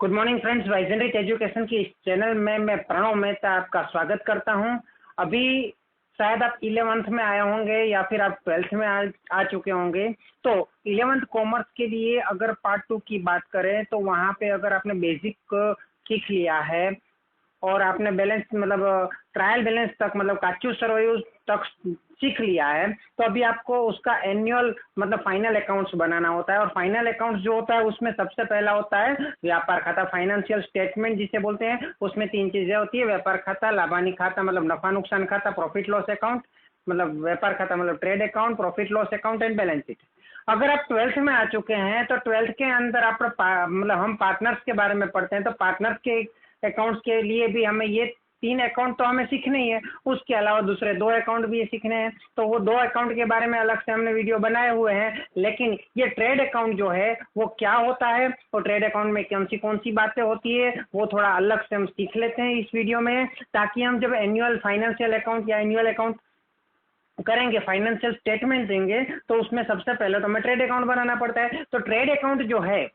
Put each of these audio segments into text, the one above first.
Good morning friends, वाइजेंट्रिक education की इस channel में मैं प्रणव मेहता आपका स्वागत करता हूं। अभी शायद आप 11th में आए होंगे या फिर आप 12th में आ चुके होंगे। तो 11th कॉमर्स के लिए अगर पार्ट 2 की बात करें तो वहां पे अगर आपने बेसिक सीख लिया है और आपने बैलेंस मतलब ट्रायल बैलेंस तक मतलब काचू सर्वैव तक सीख लिया है, तो अभी आपको उसका एनुअल मतलब फाइनल अकाउंट्स बनाना होता है। और फाइनल अकाउंट्स जो होता है उसमें सबसे पहला होता है व्यापार खाता, फाइनेंशियल स्टेटमेंट जिसे बोलते हैं। उसमें 3 चीजें होती है, व्यापार खाता, लाभानी खाता मतलब नफा नुकसान खाता, प्रॉफिट लॉस अकाउंट मतलब व्यापार खाता मतलब trade account, profit loss account and balance sheet. अगर आप 12th में आ चुके हैं तो 12th के अंदर आप मतलब हम पार्टनर्स के बारे में पढ़ते हैं, तो पार्टनर्स के अकाउंट्स के लिए भी हमें ये 3 अकाउंट तो हमें सीखने ही है। उसके अलावा दूसरे 2 अकाउंट भी ये सीखने हैं, तो वो 2 अकाउंट के बारे में अलग से हमने वीडियो बनाए हुए हैं। लेकिन ये ट्रेड अकाउंट जो है वो क्या होता है और ट्रेड अकाउंट में कौन सी बातें होती है वो थोड़ा अलग से हम सीख लेते हैं इस वीडियो में, ताकि हम जब एनुअल फाइनेंशियल अकाउंट या एनुअल अकाउंट करेंगे, फाइनेंशियल स्टेटमेंट देंगे, तो उसमें सबसे पहले तो हमें ट्रेड अकाउंट बनाना पड़ता है। तो ट्रेड अकाउंट जो है,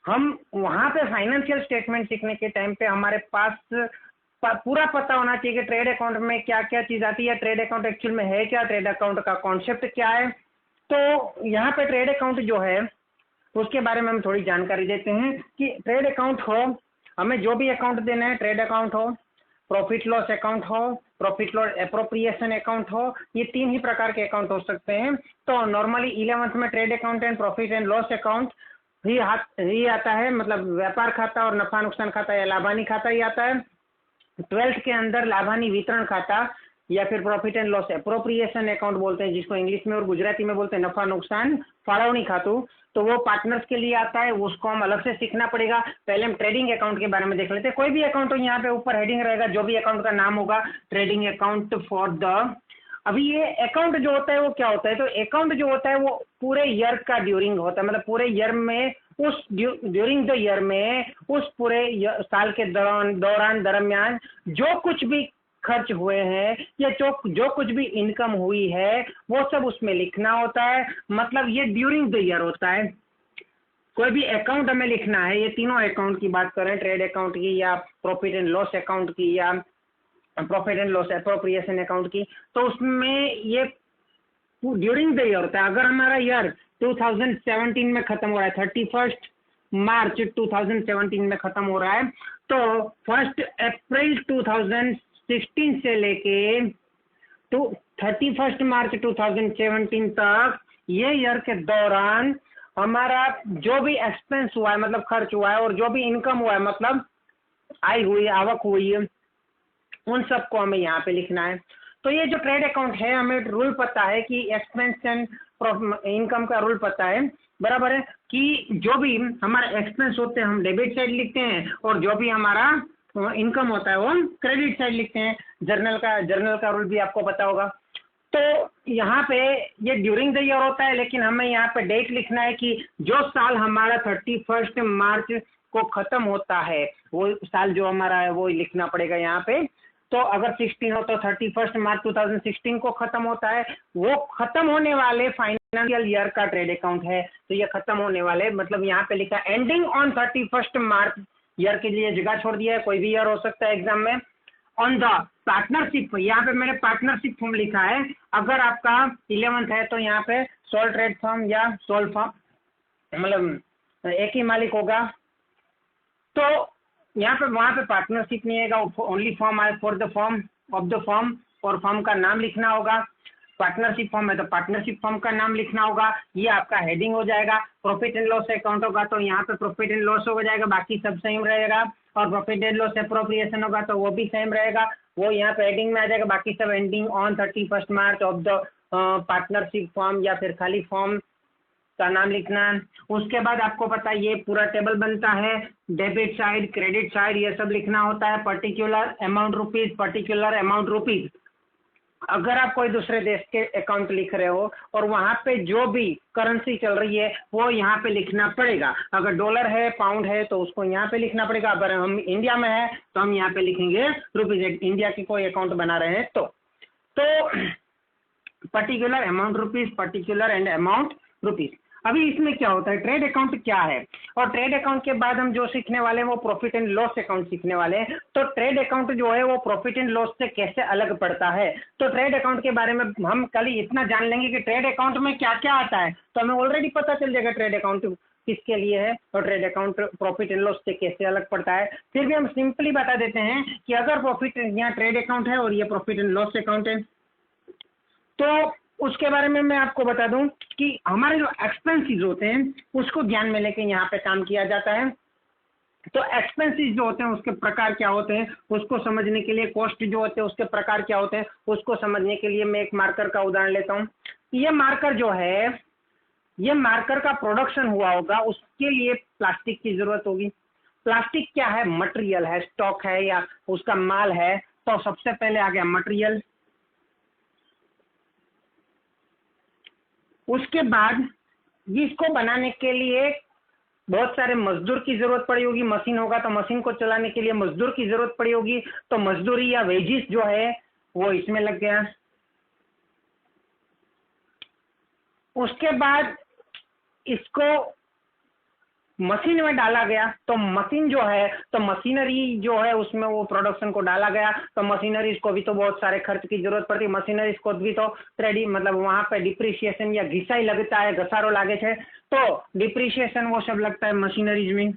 हम वहां पे फाइनेंशियल स्टेटमेंट सीखने के टाइम पे हमारे पास पूरा पता होना चाहिए कि ट्रेड अकाउंट में क्या क्या चीज आती है, ट्रेड अकाउंट एक्चुअल में है क्या, ट्रेड अकाउंट का कॉन्सेप्ट क्या है। तो यहाँ पे ट्रेड अकाउंट जो है उसके बारे में हम थोड़ी जानकारी देते हैं कि ट्रेड अकाउंट हो, हमें जो भी अकाउंट देना है, ट्रेड अकाउंट हो, प्रॉफिट लॉस अकाउंट हो, प्रॉफिट लॉस एप्रोप्रिएशन अकाउंट हो, ये 3 ही प्रकार के अकाउंट हो सकते हैं। तो नॉर्मली 11th में trade account and profit and loss account ही आता है, मतलब व्यापार खाता और नफा नुकसान खाता या लाभानी खाता ही आता है। 12th के अंदर लाभानी वितरण खाता या फिर profit and loss appropriation account बोलते हैं, जिसको इंग्लिश में और गुजराती में बोलते हैं नफा नुकसान फाळवणी खातु। तो वो पार्टनर्स के लिए आता है, उसको हम अलग से सीखना पड़ेगा। पहले हम ट्रेडिंग अकाउंट के बारे में देख लेते हैं। कोई भी अकाउंट हो, यहाँ पे ऊपर हेडिंग रहेगा, जो भी अकाउंट का नाम होगा ट्रेडिंग अकाउंट फॉर द। अभी ये अकाउंट जो होता है वो क्या होता है, तो अकाउंट जो होता है वो पूरे ईयर का ड्यूरिंग होता है, मतलब पूरे ईयर में उस ड्यूरिंग द ईयर में उस पूरे साल के दौरान दरमियान जो कुछ भी खर्च हुए हैं या जो कुछ भी इनकम हुई है वो सब उसमें लिखना होता है। मतलब ये ड्यूरिंग द ईयर होता है। कोई भी अकाउंट हमें लिखना है, ये तीनों अकाउंट की बात करें, ट्रेड अकाउंट की या प्रॉफिट एंड लॉस अकाउंट की या profit and loss appropriation account की, तो उसमें ये ड्यूरिंग द ईयर होता है। अगर हमारा ईयर 2017 में खत्म हो रहा है, 31 मार्च 2017 में खत्म हो रहा है, तो 1 अप्रैल 2016 से लेके तो 31 मार्च 2017 तक ये ईयर के दौरान हमारा जो भी एक्सपेंस हुआ है मतलब खर्च हुआ है और जो भी इनकम हुआ है मतलब आय हुई, आवक हुई है, उन सबको हमें यहाँ पे लिखना है। तो ये जो ट्रेड अकाउंट है, हमें रूल पता है कि एक्सपेंस एंड इनकम का रूल पता है, बराबर है, कि जो भी हमारा एक्सपेंस होते हैं हम डेबिट साइड लिखते हैं और जो भी हमारा इनकम होता है वो क्रेडिट साइड लिखते हैं। जर्नल का रूल भी आपको पता होगा। तो यहाँ पे ये ड्यूरिंग द ईयर होता है, लेकिन हमें यहाँ पे डेट लिखना है कि जो साल हमारा 31 मार्च को खत्म होता है वो साल जो हमारा है वो लिखना पड़ेगा यहाँ पे। तो अगर 16 हो तो 31 मार्च 2016 को खत्म होता है, वो खत्म होने वाले फाइनेंशियल ईयर का ट्रेड अकाउंट है। तो ये खत्म होने वाले मतलब यहाँ पे लिखा एंडिंग ऑन 31 मार्च ईयर के लिए जगह छोड़ दिया है, कोई भी ईयर हो सकता है एग्जाम में। ऑन द पार्टनरशिप, यहाँ पे मैंने पार्टनरशिप फॉर्म लिखा है। अगर आपका 11th है तो यहाँ पे सोल ट्रेड फॉर्म या सोल फॉर्म मतलब एक ही मालिक होगा, तो यहाँ पे वहाँ पे पार्टनरशिप नहीं आएगा, ओनली फॉर्म आए for the form of the form और फॉर्म का नाम लिखना होगा। पार्टनरशिप फॉर्म है तो पार्टनरशिप फॉर्म का नाम लिखना होगा, ये आपका हेडिंग हो जाएगा। प्रॉफिट एंड लॉस अकाउंट होगा तो यहाँ पे प्रॉफिट एंड लॉस हो जाएगा, बाकी सब सेम रहेगा। और प्रॉफिट एंड लॉस एप्रोप्रिएशन होगा तो वो भी सेम रहेगा, वो यहाँ पे हेडिंग में आ जाएगा। बाकी सब ending on 31 March of the partnership form या फिर खाली फॉर्म का नाम लिखना। उसके बाद आपको पता है ये पूरा टेबल बनता है, डेबिट साइड, क्रेडिट साइड, ये सब लिखना होता है। Particular amount rupees, particular amount rupees. अगर आप कोई दूसरे देश के अकाउंट लिख रहे हो और वहां पे जो भी करेंसी चल रही है वो यहाँ पे लिखना पड़ेगा। अगर डॉलर है, पाउंड है तो उसको यहाँ पे लिखना पड़ेगा। अगर हम इंडिया में है तो हम यहाँ पे लिखेंगे रुपीज, इंडिया की कोई अकाउंट बना रहे हैं तो particular amount rupees, particular and amount rupees. अभी इसमें क्या होता है, ट्रेड अकाउंट क्या है, और ट्रेड अकाउंट के बाद हम जो सीखने वाले हैं वो प्रॉफिट एंड लॉस अकाउंट सीखने वाले हैं। तो ट्रेड अकाउंट जो है वो प्रॉफिट एंड लॉस से कैसे अलग पड़ता है, तो ट्रेड अकाउंट के बारे में हम कल इतना जान लेंगे कि ट्रेड अकाउंट में क्या क्या आता है, तो हमें ऑलरेडी पता चल जाएगा ट्रेड अकाउंट किसके लिए है और trade account profit and loss से कैसे अलग पड़ता है। फिर भी हम सिंपली बता देते हैं कि अगर प्रॉफिट, यहाँ ट्रेड अकाउंट है और ये प्रॉफिट एंड लॉस अकाउंट है, तो उसके बारे में मैं आपको बता दूं कि हमारे जो एक्सपेंसेस होते हैं उसको ध्यान में लेके यहाँ पे काम किया जाता है। तो एक्सपेंसेस जो होते हैं उसके प्रकार क्या होते हैं उसको समझने के लिए, कॉस्ट जो होते हैं उसके प्रकार क्या होते हैं उसको समझने के लिए मैं एक मार्कर का उदाहरण लेता हूँ। ये मार्कर जो है, ये मार्कर का प्रोडक्शन हुआ होगा, उसके लिए प्लास्टिक की जरूरत होगी। प्लास्टिक क्या है, मटेरियल है, स्टॉक है या उसका माल है। तो सबसे पहले आ गया मटेरियल, उसके बाद इसको बनाने के लिए बहुत सारे मजदूर की जरूरत पड़ी होगी। मशीन होगा तो मशीन को चलाने के लिए मजदूर की जरूरत पड़ी होगी, तो मजदूरी या वेजिस जो है वो इसमें लग गया। उसके बाद इसको मशीन में डाला गया, तो मशीन जो है, तो मशीनरी जो है उसमें वो प्रोडक्शन को डाला गया, तो मशीनरीज को भी तो बहुत सारे खर्च की जरूरत पड़ती है। मशीनरीज को भी तो क्रेडिट मतलब वहां पे डिप्रिशिएशन या घिसाई लगता है, घसारो लागे है, तो डिप्रिशिएशन वो सब लगता है मशीनरीज में।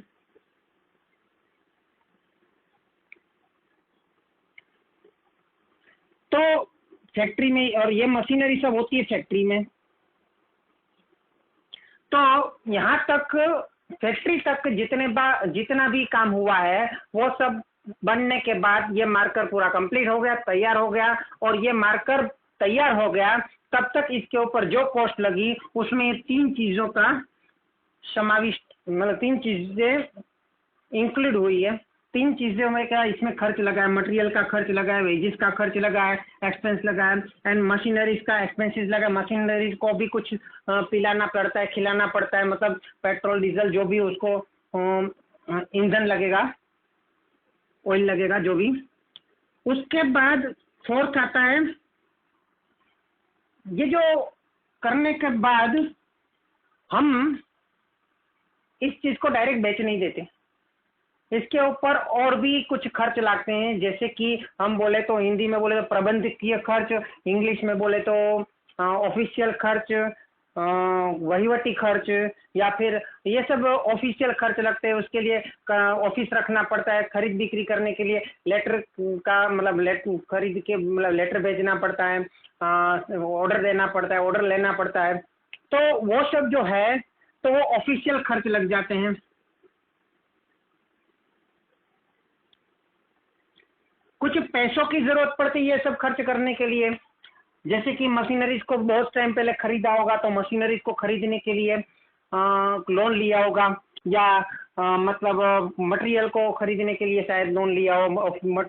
तो फैक्ट्री में, और ये मशीनरी सब होती है फैक्ट्री में। तो यहाँ तक फैक्ट्री तक जितना भी काम हुआ है वो सब बनने के बाद ये मार्कर पूरा कंप्लीट हो गया, तैयार हो गया, और ये मार्कर तैयार हो गया तब तक इसके ऊपर जो कॉस्ट लगी उसमें तीन चीजों का समाविष्ट, मतलब तीन चीजें इंक्लूड हुई है। तीन चीजों में क्या इसमें खर्च लगा है, मटेरियल का खर्च लगा है, वेजेस का खर्च लगा है, एक्सपेंस लगा है, एंड मशीनरीज का एक्सपेंसेस लगा है। मशीनरीज को भी कुछ पिलाना पड़ता है, खिलाना पड़ता है, मतलब पेट्रोल डीजल जो भी उसको ईंधन लगेगा, ऑयल लगेगा जो भी। उसके बाद फोर्थ आता है, ये जो करने के बाद हम इस चीज को डायरेक्ट बेच नहीं देते, इसके ऊपर और भी कुछ खर्च लागते हैं। जैसे कि हम बोले तो हिंदी में बोले तो प्रबंधकीय खर्च, इंग्लिश में बोले तो ऑफिशियल खर्च, वहीवटी खर्च, या फिर ये सब ऑफिशियल खर्च लगते हैं। उसके लिए ऑफिस रखना पड़ता है, खरीद बिक्री करने के लिए लेटर का मतलब खरीद के मतलब लेटर भेजना पड़ता है, ऑर्डर देना पड़ता है, ऑर्डर लेना पड़ता है। तो वो सब जो है तो वो ऑफिशियल खर्च लग जाते हैं। कुछ पैसों की जरूरत पड़ती है ये सब खर्च करने के लिए, जैसे कि मशीनरीज को बहुत टाइम पहले खरीदा होगा तो मशीनरीज को खरीदने के लिए लोन लिया होगा, या मतलब मटेरियल को खरीदने के लिए शायद लोन लिया हो,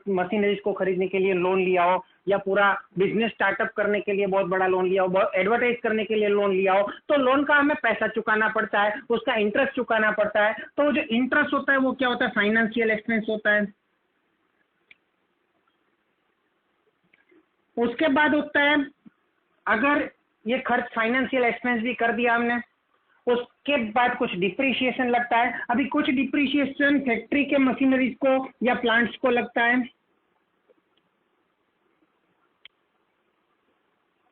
मशीनरीज को खरीदने के लिए लोन लिया हो, या पूरा बिजनेस स्टार्टअप करने के लिए बहुत बड़ा लोन लिया हो, एडवर्टाइज करने के लिए लोन लिया हो। तो लोन का हमें पैसा चुकाना पड़ता है, उसका इंटरेस्ट चुकाना पड़ता है। तो जो इंटरेस्ट होता है वो क्या होता है, फाइनेंशियल एक्सपेंस होता है। उसके बाद होता है, अगर ये खर्च फाइनेंशियल एक्सपेंस भी कर दिया हमने, उसके बाद कुछ डिप्रिशिएशन लगता है। अभी कुछ डिप्रिशिएशन फैक्ट्री के मशीनरीज को या प्लांट्स को लगता है,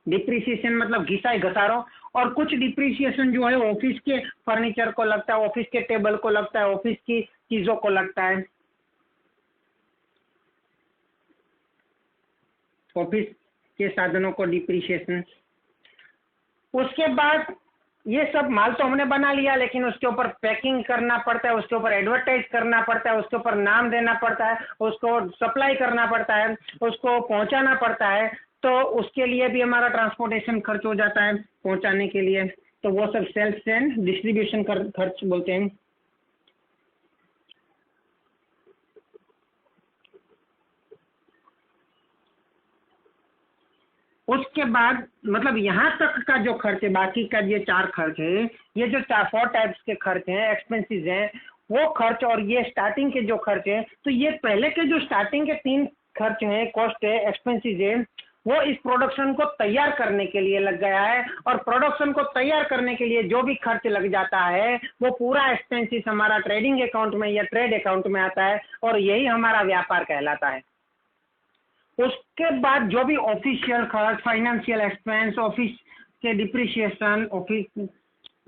डिप्रिशिएशन मतलब घिसाई घसारो। और कुछ डिप्रिशिएशन जो है ऑफिस के फर्नीचर को लगता है, ऑफिस के टेबल को लगता है, ऑफिस की चीजों को लगता है, ऑफिस के साधनों को डिप्रिशिएशन। उसके बाद ये सब माल तो हमने बना लिया, लेकिन उसके ऊपर पैकिंग करना पड़ता है, उसके ऊपर एडवर्टाइज करना पड़ता है, उसके ऊपर नाम देना पड़ता है, उसको सप्लाई करना पड़ता है, उसको पहुंचाना पड़ता है। तो उसके लिए भी हमारा ट्रांसपोर्टेशन खर्च हो जाता है पहुंचाने के लिए। तो वो सब सेल्स एंड डिस्ट्रीब्यूशन खर्च बोलते हैं। उसके बाद मतलब यहाँ तक का जो खर्च है, बाकी का ये चार खर्च है, ये जो चार 4 टाइप्स के खर्च हैं, एक्सपेंसेस हैं, वो खर्च, और ये स्टार्टिंग के जो खर्च हैं, तो ये पहले के जो स्टार्टिंग के 3 खर्च हैं, कॉस्ट है, एक्सपेंसेस है, वो इस प्रोडक्शन को तैयार करने के लिए लग गया है, और प्रोडक्शन को तैयार करने के लिए जो भी खर्च लग जाता है वो पूरा एक्सपेंसिस हमारा ट्रेडिंग अकाउंट में या ट्रेड अकाउंट में आता है, और यही हमारा व्यापार कहलाता है। उसके बाद जो भी ऑफिशियल खर्च, फाइनेंशियल एक्सपेंस, ऑफिस के depreciation, office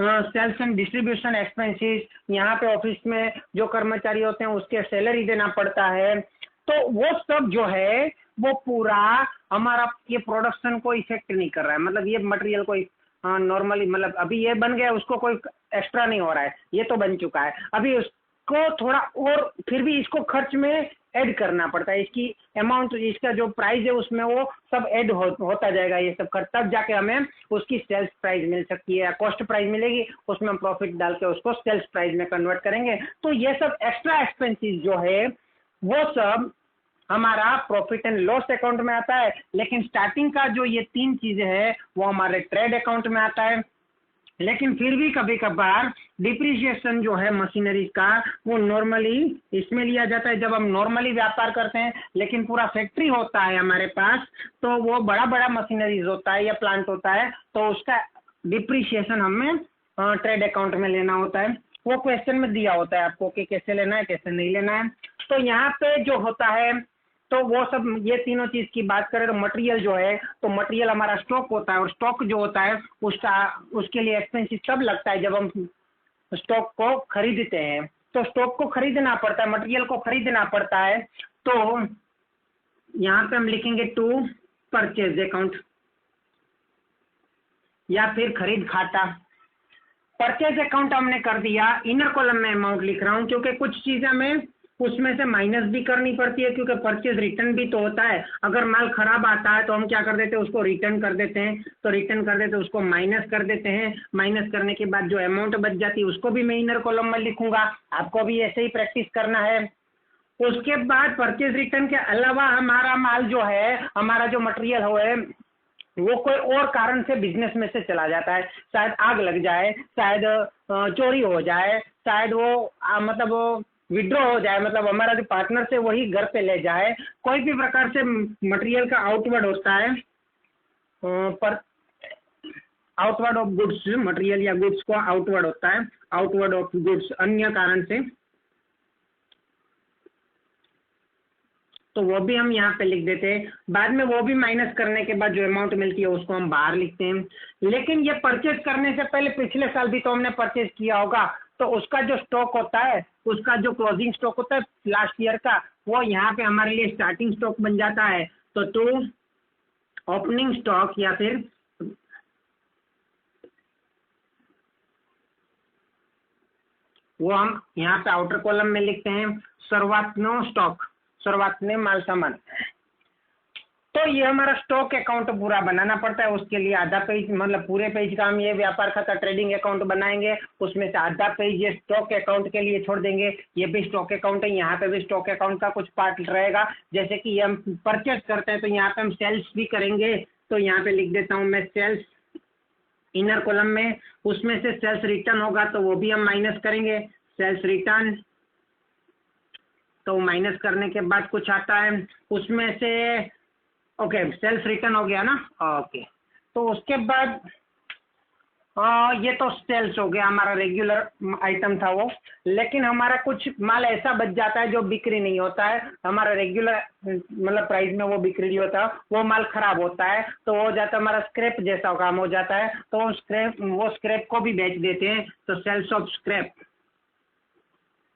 sales and distribution expenses, यहाँ पे ऑफिस में जो कर्मचारी होते हैं उसके सैलरी देना पड़ता है, तो वो सब जो है वो पूरा हमारा ये प्रोडक्शन को इफेक्ट नहीं कर रहा है। मतलब ये मटेरियल को नॉर्मली, मतलब अभी ये बन गया, उसको कोई एक्स्ट्रा नहीं हो रहा है, ये तो बन चुका है, अभी उसको थोड़ा और फिर भी इसको खर्च में ऐड करना पड़ता है। इसकी अमाउंट, इसका जो प्राइस है उसमें वो सब ऐड होता जाएगा, ये सब खर्च, तब जाके हमें उसकी सेल्स प्राइस मिल सकती है या कॉस्ट प्राइस मिलेगी, उसमें हम प्रॉफिट डाल के उसको सेल्स प्राइस में कन्वर्ट करेंगे। तो ये सब एक्स्ट्रा एक्सपेंसेस जो है वो सब हमारा प्रॉफिट एंड लॉस अकाउंट में आता है, लेकिन स्टार्टिंग का जो ये 3 चीजें है वो हमारे ट्रेड अकाउंट में आता है। लेकिन फिर भी कभी कभार डिप्रिसिएशन जो है मशीनरी का वो नॉर्मली इसमें लिया जाता है जब हम नॉर्मली व्यापार करते हैं, लेकिन पूरा फैक्ट्री होता है हमारे पास, तो वो बड़ा बड़ा मशीनरीज होता है या प्लांट होता है, तो उसका डिप्रिसिएशन हमें ट्रेड अकाउंट में लेना होता है। वो क्वेश्चन में दिया होता है आपको कि कैसे लेना है कैसे नहीं लेना है। तो यहाँ पे जो होता है, तो वो सब ये तीनों चीज की बात करें तो मटेरियल जो है, तो मटेरियल हमारा स्टॉक होता है, और स्टॉक जो होता है उसके लिए एक्सपेंसिव तब लगता है जब हम स्टॉक को खरीदते हैं। तो स्टॉक को खरीदना पड़ता है, मटेरियल को खरीदना पड़ता है, तो यहाँ पे हम लिखेंगे टू परचेज अकाउंट या फिर खरीद खाता। परचेज अकाउंट हमने कर दिया, इनर कॉलम में अमाउंट लिख रहा हूँ क्योंकि कुछ चीजें हमें उसमें से माइनस भी करनी पड़ती है, क्योंकि परचेज रिटर्न भी तो होता है। अगर माल खराब आता है तो हम क्या कर देते हैं, उसको रिटर्न कर देते हैं, तो रिटर्न कर देते हैं, उसको माइनस कर देते हैं। माइनस करने के बाद जो अमाउंट बच जाती है उसको भी मैं इनर कॉलम में लिखूंगा। आपको भी ऐसे ही प्रैक्टिस करना है। उसके बाद परचेज रिटर्न के अलावा हमारा माल जो है, हमारा जो मटेरियल है वो कोई और कारण से बिजनेस में से चला जाता है, शायद आग लग जाए, शायद चोरी हो जाए, शायद वो मतलब वो विड्रॉ हो जाए, मतलब हमारा जो पार्टनर से वही घर पे ले जाए, कोई भी प्रकार से मटेरियल का आउटवर्ड होता है, पर आउटवर्ड ऑफ गुड्स, मटेरियल या गुड्स को आउटवर्ड होता है, आउटवर्ड ऑफ गुड्स अन्य कारण से, तो वो भी हम यहाँ पे लिख देते हैं। बाद में वो भी माइनस करने के बाद जो अमाउंट मिलती है उसको हम बाहर लिखते हैं। लेकिन ये परचेज करने से पहले पिछले साल भी तो हमने परचेज किया होगा, तो उसका जो स्टॉक होता है, उसका जो क्लोजिंग स्टॉक होता है लास्ट ईयर का, वो यहाँ पे हमारे लिए स्टार्टिंग स्टॉक बन जाता है। तो टू ओपनिंग स्टॉक या फिर वो हम यहाँ पे आउटर कॉलम में लिखते हैं सर्वात्नो स्टॉक, शुरुआत में माल सामान। तो ये हमारा स्टॉक अकाउंट पूरा बनाना पड़ता है, उसके लिए आधा पेज, मतलब पूरे पेज का हम ये व्यापार खाता ट्रेडिंग अकाउंट बनाएंगे, उसमें से आधा पेज ये स्टॉक अकाउंट के लिए छोड़ देंगे। ये भी स्टॉक अकाउंट है, यहाँ पे भी स्टॉक अकाउंट का कुछ पार्ट रहेगा। जैसे कि हम परचेज करते हैं तो यहाँ पे हम सेल्स भी करेंगे, तो यहाँ पे लिख देता हूँ मैं सेल्स इनर कॉलम में। उसमें से सेल्स रिटर्न होगा तो वो भी हम माइनस करेंगे, सेल्स रिटर्न। तो माइनस करने के बाद कुछ आता है उसमें से, ओके सेल्स रिटर्न हो गया ना, ओके। तो उसके बाद ये तो सेल्स हो गया, हमारा रेगुलर आइटम था वो। लेकिन हमारा कुछ माल ऐसा बच जाता है जो बिक्री नहीं होता है, हमारा रेगुलर मतलब प्राइस में वो बिक्री नहीं होता, वो माल खराब होता है, तो वो हो जाता है हमारा स्क्रैप जैसा काम हो जाता है। तो वो स्क्रैप को भी बेच देते हैं, तो सेल्स ऑफ स्क्रैप,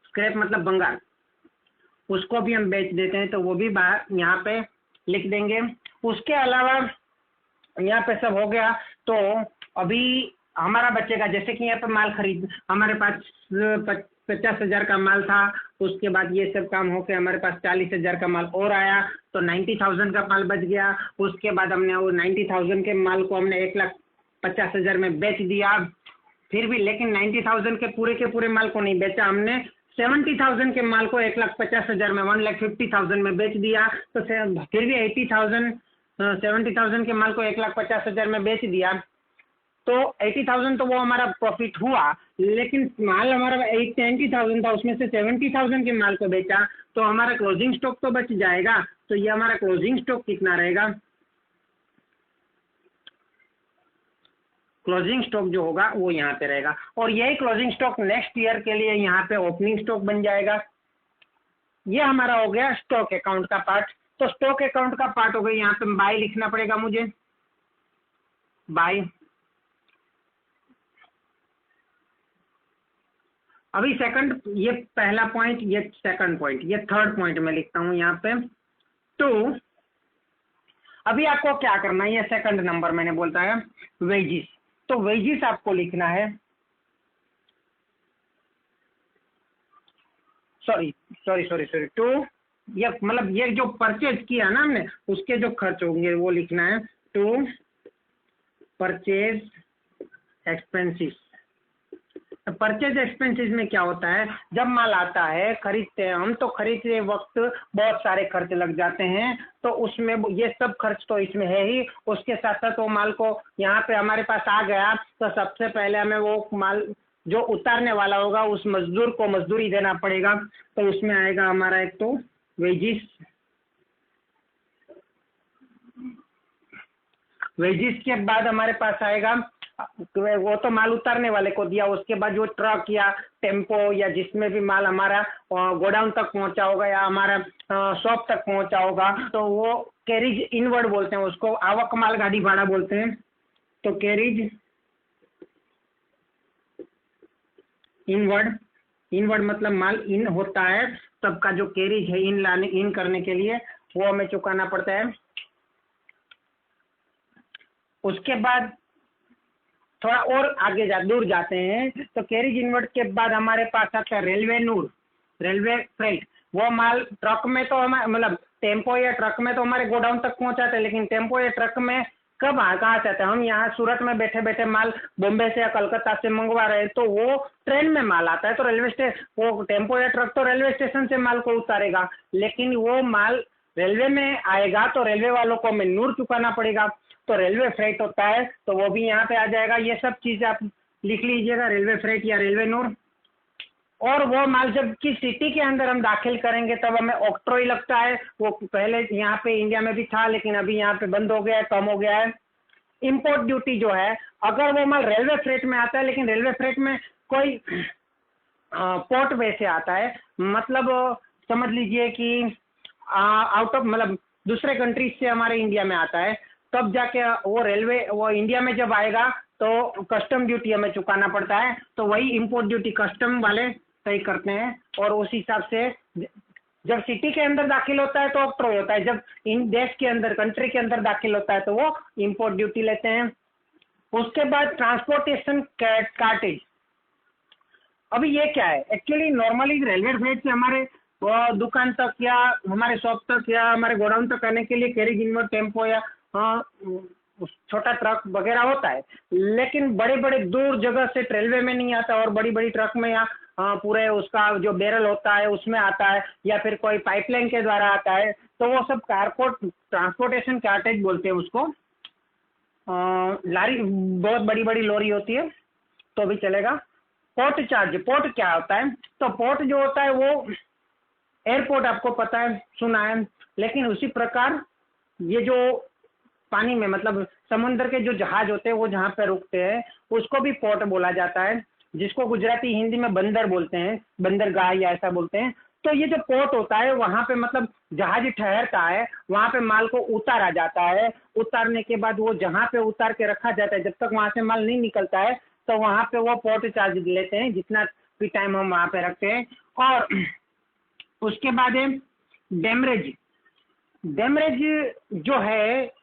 स्क्रैप मतलब भंगार, उसको भी हम बेच देते हैं, तो वो भी बाहर यहाँ पे लिख देंगे। उसके अलावा यहाँ पे सब हो गया, तो अभी हमारा बचेगा, जैसे कि यहाँ पे माल खरीद, हमारे पास 50,000 का माल था, उसके बाद ये सब काम होके हमारे पास 40,000 का माल और आया, तो 90,000 का माल बच गया। उसके बाद हमने वो 90,000 के माल को हमने 1,50,000 में बेच दिया। फिर भी लेकिन 90,000 के पूरे माल को नहीं बेचा हमने, 70,000 के माल को 1,50,000 में, 1,50,000 में बेच दिया। तो फिर भी 70,000 के माल को 1,50,000 में बेच दिया, तो 80,000 तो वो हमारा प्रॉफिट हुआ। लेकिन माल हमारा 90,000 था, उसमें से 70,000 के माल को बेचा, तो हमारा क्लोजिंग स्टॉक तो बच जाएगा। तो ये हमारा क्लोजिंग स्टॉक कितना रहेगा, क्लोजिंग स्टॉक जो होगा वो यहाँ पे रहेगा, और यही क्लोजिंग स्टॉक नेक्स्ट ईयर के लिए यहाँ पे ओपनिंग स्टॉक बन जाएगा। ये हमारा हो गया स्टॉक अकाउंट का पार्ट। तो स्टॉक अकाउंट का पार्ट हो गया, यहाँ पे बाय लिखना पड़ेगा मुझे, बाय। अभी सेकंड, ये पहला पॉइंट, ये सेकंड पॉइंट, ये थर्ड पॉइंट में लिखता हूँ यहाँ पे। तो अभी आपको क्या करना है, ये सेकंड नंबर मैंने बोलता है वेजिस। तो वेजिस आपको लिखना है, सॉरी टू, ये मतलब ये जो परचेज किया ना हमने उसके जो खर्च होंगे वो लिखना है, to purchase expenses. Purchase expenses में क्या होता है, जब माल आता है खरीदते हैं हम, तो खरीदते वक्त बहुत सारे खर्च लग जाते हैं, तो उसमें ये सब खर्च तो इसमें है ही। उसके साथ साथ वो माल को यहाँ पे हमारे पास आ गया तो सबसे पहले हमें वो माल जो उतारने वाला होगा उस मजदूर को मजदूरी देना पड़ेगा। तो उसमें आएगा हमारा एक तो वेजिस, वेजिस के बाद हमारे पास आएगा, वो तो माल उतारने वाले को दिया, उसके बाद जो ट्रक या टेम्पो या जिसमें भी माल हमारा गोडाउन तक पहुंचा होगा या हमारा शॉप तक पहुंचा होगा, तो वो कैरिज इनवर्ड बोलते हैं उसको, आवक माल गाड़ी भाड़ा बोलते हैं। तो कैरिज इनवर्ड, इनवर्ड मतलब माल इन होता है, सबका जो कैरिज है इन करने के लिए वो हमें चुकाना पड़ता है। उसके बाद थोड़ा और आगे दूर जाते हैं, तो कैरिज इनवर्ड के बाद हमारे पास आता है रेलवे नूर, रेलवे फ्रेट। वो माल ट्रक में तो हमारे मतलब टेम्पो या ट्रक में तो हमारे गोडाउन तक पहुंचाते हैं, लेकिन टेम्पो या ट्रक में कब कहाँ से आते हैं, हम यहाँ सूरत में बैठे बैठे माल बॉम्बे से या कलकत्ता से मंगवा रहे हैं, तो वो ट्रेन में माल आता है, तो रेलवे स्टेशन, वो टेम्पो या ट्रक तो रेलवे स्टेशन से माल को उतारेगा, लेकिन वो माल रेलवे में आएगा तो रेलवे वालों को हमें नूर चुकाना पड़ेगा। तो रेलवे फ्रेट होता है, तो वो भी यहाँ पे आ जाएगा। ये सब चीजें आप लिख लीजिएगा, रेलवे फ्रेट या रेलवे नूर। और वो माल जब की सिटी के अंदर हम दाखिल करेंगे तब हमें ऑक्ट्रोई लगता है, वो पहले यहाँ पे इंडिया में भी था लेकिन अभी यहाँ पे बंद हो गया है, कम हो गया है। इम्पोर्ट ड्यूटी जो है, अगर वो माल रेलवे फ्रेट में आता है, लेकिन रेलवे फ्रेट में कोई पोर्ट वे से आता है, मतलब समझ लीजिए कि आउट ऑफ मतलब दूसरे कंट्रीज से हमारे इंडिया में आता है, तब जाके वो रेलवे वो इंडिया में जब आएगा तो कस्टम ड्यूटी हमें चुकाना पड़ता है। तो वही इम्पोर्ट ड्यूटी कस्टम वाले तय करते हैं, और उस हिसाब से जब सिटी के अंदर दाखिल होता है तो ऑक्ट्रोई होता है, जब इन देश के अंदर कंट्री के अंदर दाखिल होता है तो वो इम्पोर्ट ड्यूटी लेते हैं। उसके बाद ट्रांसपोर्टेशन कार्टेज। अभी ये क्या है, एक्चुअली नॉर्मली रेलवे फ्रेट से हमारे दुकान तक या हमारे शॉप तक या हमारे गोडाउन तक आने के लिए कैरिज इनवर्ड टेम्पो या छोटा ट्रक वगैरह होता है, लेकिन बड़े बड़े दूर जगह से रेलवे में नहीं आता, और बड़ी बड़ी ट्रक में या पूरे उसका जो बैरल होता है उसमें आता है, या फिर कोई पाइपलाइन के द्वारा आता है, तो वो सब ट्रांसपोर्टेशन कार्टेज बोलते हैं उसको। लारी बहुत बड़ी बड़ी लॉरी होती है तो भी चलेगा। पोर्ट चार्ज, पोर्ट क्या होता है, तो पोर्ट जो होता है वो एयरपोर्ट आपको पता है, सुना है, लेकिन उसी प्रकार ये जो पानी में मतलब समुद्र के जो जहाज होते हैं वो जहाँ पे रुकते हैं उसको भी पोर्ट बोला जाता है, जिसको गुजराती हिंदी में बंदर बोलते हैं, बंदरगाह या ऐसा बोलते हैं। तो ये जो पोर्ट होता है वहाँ पे मतलब जहाज ठहरता है, वहाँ पे माल को उतारा जाता है, उतारने के बाद वो जहाँ पे उतार के रखा जाता है, जब तक वहाँ से माल नहीं निकलता है तो वहाँ पे वो पोर्ट चार्ज लेते हैं, जितना भी टाइम हम वहाँ पे रखते हैं। और उसके बाद है डेमरेज। डेमरेज जो है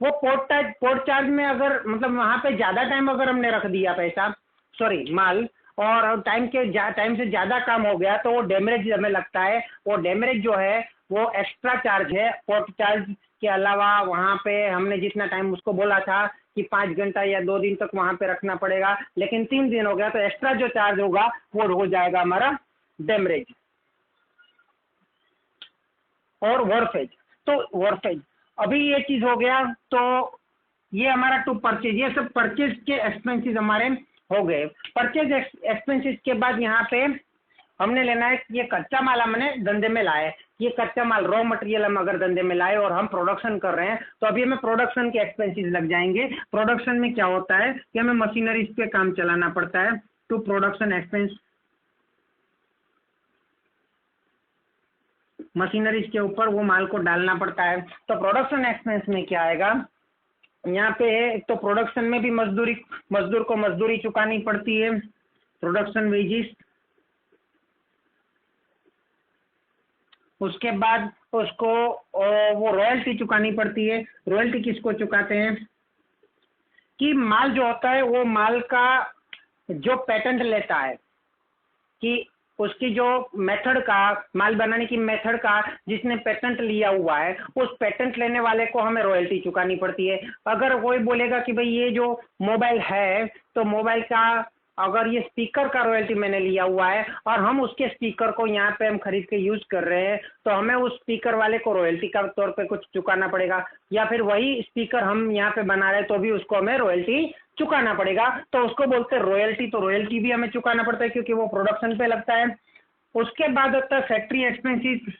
वो पोर्ट चार्ज में अगर मतलब वहाँ पे ज़्यादा टाइम अगर हमने रख दिया पैसा, सॉरी माल, और टाइम से ज़्यादा काम हो गया तो वो डेमरेज हमें लगता है। वो डेमरेज जो है वो एक्स्ट्रा चार्ज है, पोर्ट चार्ज के अलावा वहाँ पे हमने जितना टाइम उसको बोला था कि 5 घंटा या 2 दिन तक वहाँ पे रखना पड़ेगा, लेकिन 3 दिन हो गया तो एक्स्ट्रा जो चार्ज होगा वो हो जाएगा हमारा डेमरेज। और वर्फेज, तो वर्फेज अभी ये चीज़ हो गया, तो ये हमारा टू परचेज, ये सब परचेज के एक्सपेंसेस हमारे हो गए। परचेज एक्सपेंसेस के बाद यहाँ पे हमने लेना है कि ये कच्चा माल हमने धंधे में लाए, ये कच्चा माल रॉ मटेरियल हम अगर धंधे में लाए और हम प्रोडक्शन कर रहे हैं तो अभी हमें प्रोडक्शन के एक्सपेंसेस लग जाएंगे। प्रोडक्शन में क्या होता है कि हमें मशीनरीज पे काम चलाना पड़ता है, तो प्रोडक्शन एक्सपेंस मशीनरीज के ऊपर वो माल को डालना पड़ता है। तो प्रोडक्शन एक्सपेंस में क्या आएगा, यहाँ पे एक तो प्रोडक्शन में भी मजदूर को मजदूरी चुकानी पड़ती है, प्रोडक्शन वेजिस। उसके बाद उसको वो रॉयल्टी चुकानी पड़ती है। रॉयल्टी किसको चुकाते हैं कि माल जो होता है वो माल का जो पेटेंट लेता है, कि उसकी जो मेथड का, माल बनाने की मेथड का जिसने पेटेंट लिया हुआ है, उस पेटेंट लेने वाले को हमें रॉयल्टी चुकानी पड़ती है। अगर कोई बोलेगा कि भाई ये जो मोबाइल है, तो मोबाइल का अगर ये स्पीकर का रॉयल्टी मैंने लिया हुआ है और हम उसके स्पीकर को यहाँ पे हम खरीद के यूज कर रहे हैं, तो हमें उस स्पीकर वाले को रॉयल्टी का तौर पे कुछ चुकाना पड़ेगा। या फिर वही स्पीकर हम यहाँ पे बना रहे हैं तो भी उसको हमें रॉयल्टी चुकाना पड़ेगा, तो उसको बोलते हैं रॉयल्टी। तो रॉयल्टी भी हमें चुकाना पड़ता है क्योंकि वो प्रोडक्शन पे लगता है। उसके बाद होता है फैक्ट्री एक्सपेंसेस।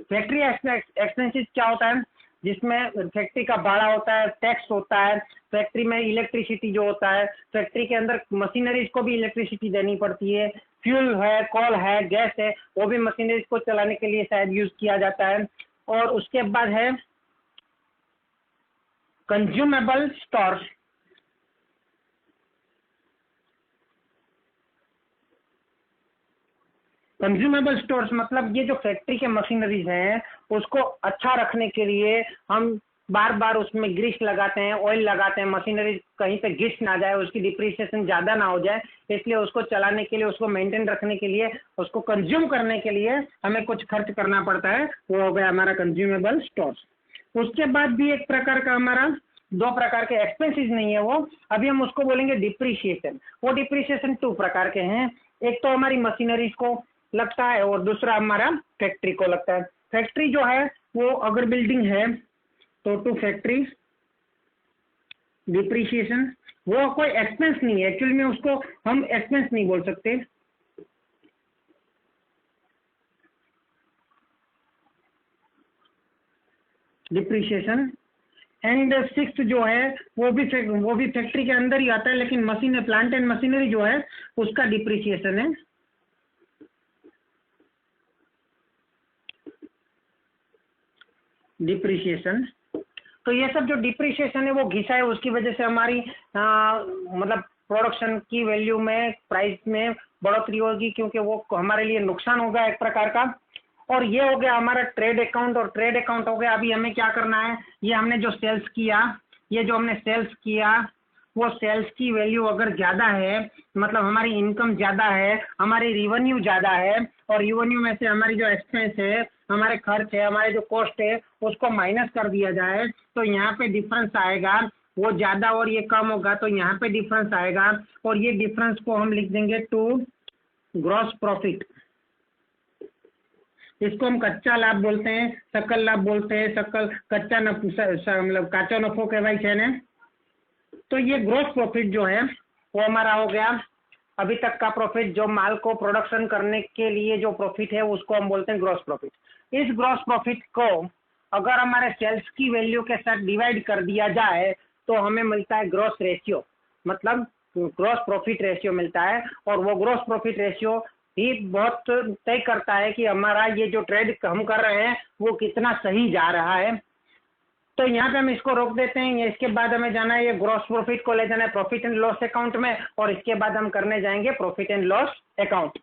फैक्ट्री एक्सपेंसेस क्या होता है, जिसमें फैक्ट्री का भाड़ा होता है, टैक्स होता है, फैक्ट्री में इलेक्ट्रिसिटी जो होता है, फैक्ट्री के अंदर मशीनरीज को भी इलेक्ट्रिसिटी देनी पड़ती है, फ्यूल है, कॉल है, गैस है, वो भी मशीनरीज को चलाने के लिए शायद यूज किया जाता है। और उसके बाद है कंज्यूमेबल स्टोर्स। कंज्यूमेबल स्टोर्स मतलब ये जो फैक्ट्री के मशीनरीज हैं उसको अच्छा रखने के लिए हम बार बार उसमें ग्रीस लगाते हैं, ऑयल लगाते हैं, मशीनरी कहीं पे घिस ना जाए, उसकी डिप्रिसिएशन ज़्यादा ना हो जाए, इसलिए उसको चलाने के लिए, उसको मेंटेन रखने के लिए, उसको कंज्यूम करने के लिए हमें कुछ खर्च करना पड़ता है। वो हो गया हमारा कंज्यूमेबल स्टोर्स। उसके बाद भी एक प्रकार का हमारा, दो प्रकार के एक्सपेंसेस नहीं है वो, अभी हम उसको बोलेंगे डिप्रिसिएशन। वो डिप्रिसिएशन 2 प्रकार के हैं, एक तो हमारी मशीनरीज को लगता है और दूसरा हमारा फैक्ट्री को लगता है। फैक्ट्री जो है वो अगर बिल्डिंग है तो टू फैक्ट्री डिप्रिसिएशन, वो कोई एक्सपेंस नहीं है, एक्चुअली में उसको हम एक्सपेंस नहीं बोल सकते। डिप्रिसिएशन एंड 6 जो है वो भी फैक्ट्री के अंदर ही आता है, लेकिन मशीन, प्लांट एंड मशीनरी जो है उसका डिप्रिसिएशन है। डिप्रिसिएशन, तो ये सब जो डिप्रिसिएशन है वो घिसा है, उसकी वजह से हमारी मतलब प्रोडक्शन की वैल्यू में, प्राइस में बढ़ोतरी होगी, क्योंकि वो हमारे लिए नुकसान होगा एक प्रकार का। और ये हो गया हमारा ट्रेड अकाउंट, और ट्रेड अकाउंट हो गया। अभी हमें क्या करना है, ये हमने जो सेल्स किया, ये जो हमने सेल्स किया, वो सेल्स की वैल्यू अगर ज़्यादा है, मतलब हमारी इनकम ज़्यादा है, हमारी रिवेन्यू ज़्यादा है, और रिवेन्यू में से हमारी जो एक्सपेंस है, हमारे खर्च है, हमारे जो कॉस्ट है, उसको माइनस कर दिया जाए, तो यहाँ पे डिफरेंस आएगा। वो ज़्यादा और ये कम होगा तो यहाँ पे डिफरेंस आएगा, और ये डिफरेंस को हम लिख देंगे टू ग्रॉस प्रॉफिट। इसको हम कच्चा लाभ बोलते हैं, सकल लाभ बोलते हैं, सकल कच्चा मतलब काचा नफो कहवाय छे ने। तो ये ग्रॉस प्रॉफिट जो है वो हमारा हो गया अभी तक का प्रॉफिट। जो माल को प्रोडक्शन करने के लिए जो प्रॉफिट है उसको हम बोलते हैं ग्रॉस प्रॉफिट। इस ग्रॉस प्रॉफिट को अगर हमारे सेल्स की वैल्यू के साथ डिवाइड कर दिया जाए तो हमें मिलता है ग्रॉस रेशियो, मतलब ग्रॉस प्रॉफिट रेशियो मिलता है। और वो ग्रॉस प्रॉफिट रेशियो ही बहुत तय करता है कि हमारा ये जो ट्रेड हम कर रहे हैं वो कितना सही जा रहा है। तो यहाँ पे हम इसको रोक देते हैं। इसके बाद हमें जाना है, ये ग्रॉस प्रॉफिट को ले जाना है प्रॉफिट एंड लॉस अकाउंट में, और इसके बाद हम करने जाएंगे प्रॉफिट एंड लॉस अकाउंट।